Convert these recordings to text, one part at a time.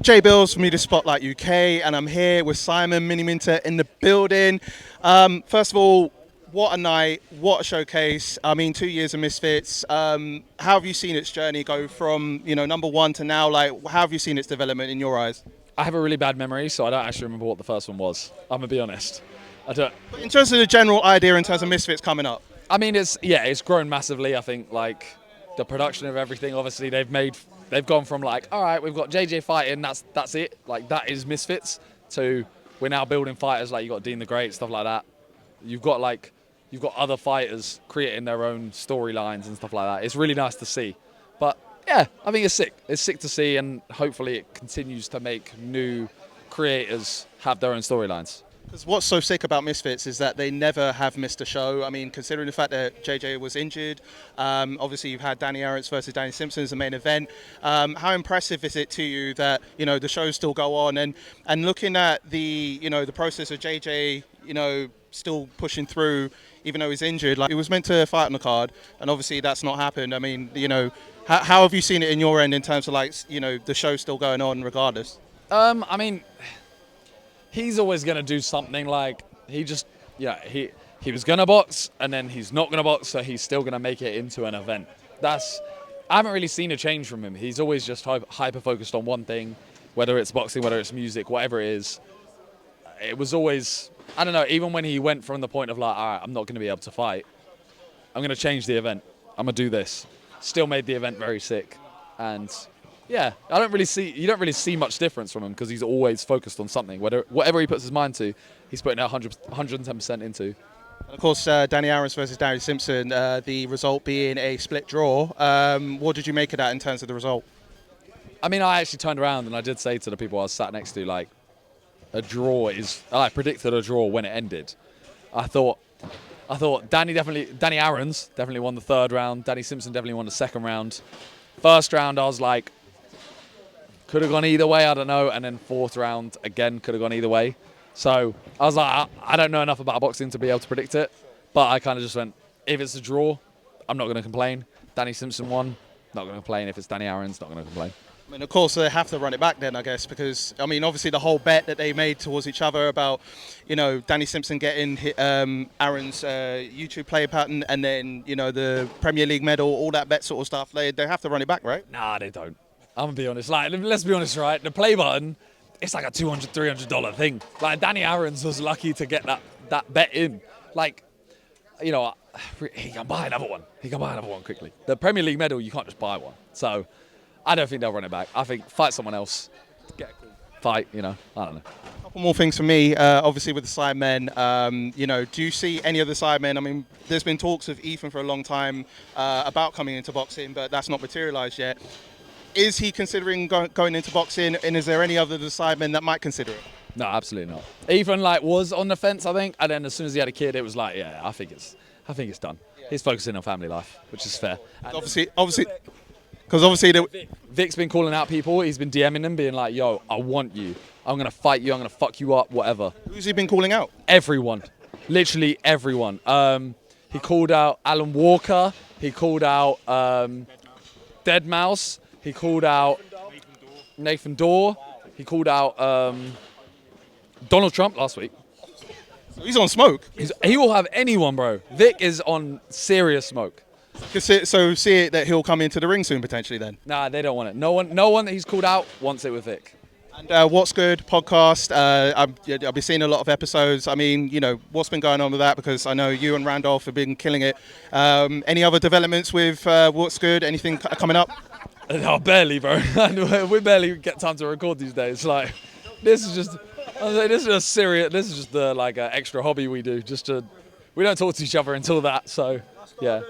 Jay Bills from Media Spotlight UK, and I'm here with Simon Miniminter in the building. First of all, what a night, what a showcase. I mean, 2 years of Misfits. How have you seen its journey go from, number one to now? Like, how have you seen its development in your eyes? I have a really bad memory, so I don't actually remember what the first one was. I'm gonna be honest. I don't. But in terms of the general idea, in terms of Misfits coming up, I mean, it's grown massively. I think like the production of everything. Obviously, they've gone from like, all right, we've got JJ fighting. That's it. Like that is Misfits. To we're now building fighters. Like you got Dean the Great, stuff like that. You've got other fighters creating their own storylines and stuff like that. It's really nice to see. But yeah, I think it's sick. It's sick to see, and hopefully it continues to make new creators have their own storylines. because what's so sick about Misfits is that they never have missed a show. I mean, considering the fact that JJ was injured, obviously you've had Danny Arons versus Danny Simpson as the main event. How impressive is it to you that the shows still go on, and looking at the the process of JJ still pushing through even though he's injured? Like, he was meant to fight on the card, and obviously that's not happened. I mean, how have you seen it in your end in terms of like the show still going on regardless? I mean, he's always going to do something. Like he was going to box and then he's not going to box, so he's still going to make it into an event. I haven't really seen a change from him. He's always just hyper focused on one thing, whether it's boxing, whether it's music, whatever it is. It was always, I don't know, even when he went from the point of like, all right, I'm not going to be able to fight, I'm going to change the event, I'm going to do this. Still made the event very sick. And yeah, you don't really see much difference from him because he's always focused on something. Whatever he puts his mind to, he's putting out 110% into. And of course, Danny Arons versus Danny Simpson, the result being a split draw. What did you make of that in terms of the result? I mean, I actually turned around and I did say to the people I was sat next to, like, I predicted a draw when it ended. I thought Danny Arons definitely won the third round. Danny Simpson definitely won the second round. First round, I was like, could have gone either way, I don't know. And then fourth round, again, could have gone either way. So I was like, I don't know enough about boxing to be able to predict it. But I kind of just went, if it's a draw, I'm not going to complain. Danny Simpson won, not going to complain. If it's Danny Arons, not going to complain. I mean, of course, they have to run it back then, I guess, because, I mean, obviously the whole bet that they made towards each other about, Danny Simpson getting Aaron's YouTube play pattern and then, the Premier League medal, all that bet sort of stuff, they have to run it back, right? Nah, they don't. I'm going to be honest. Like, let's be honest, right? The play button, it's like a $200, $300 thing. Like, Danny Arons was lucky to get that bet in. Like, he can buy another one. He can buy another one quickly. The Premier League medal, you can't just buy one. So I don't think they'll run it back. I think fight someone else. Get a cool fight, I don't know. A couple more things for me, obviously with the Sidemen. Do you see any of the Sidemen? I mean, there's been talks of Ethan for a long time about coming into boxing, but that's not materialised yet. Is he considering going into boxing, and is there any other of the Sidemen that might consider it? No, absolutely not. Ethan was on the fence, I think, and then as soon as he had a kid, it was like, yeah, I think it's done. Yeah. He's focusing on family life, which is fair. And obviously, because obviously Vic's been calling out people. He's been DMing them, being like, yo, I want you. I'm going to fight you. I'm going to fuck you up, whatever. Who's he been calling out? Everyone. Literally everyone. He called out Alan Walker. He called out Dead Mouse. He called out Nathan Dorr. He called out Donald Trump last week. So he's on smoke. He will have anyone, bro. Vic is on serious smoke. So see it that he'll come into the ring soon potentially then? Nah, they don't want it. No one that he's called out wants it with Vic. And What's Good podcast, I'll be seeing a lot of episodes. I mean, what's been going on with that? Because I know you and Randolph have been killing it. Any other developments with What's Good? Anything coming up? No, barely, bro. We barely get time to record these days. Like, this is just serious. This is just the extra hobby we do. We don't talk to each other until that. So, yeah.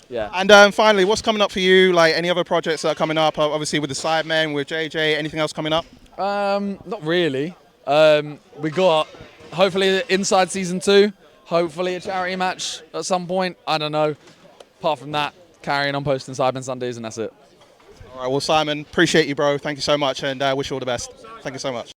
Yeah. And finally, what's coming up for you? Like, any other projects that are coming up? Obviously with the Sidemen, with JJ. Anything else coming up? Not really. We got hopefully Inside Season 2. Hopefully a charity match at some point. I don't know. Apart from that, carrying on posting Sidemen Sundays, and that's it. All right. Well, Simon, appreciate you, bro. Thank you so much, and wish you all the best. Thank you so much.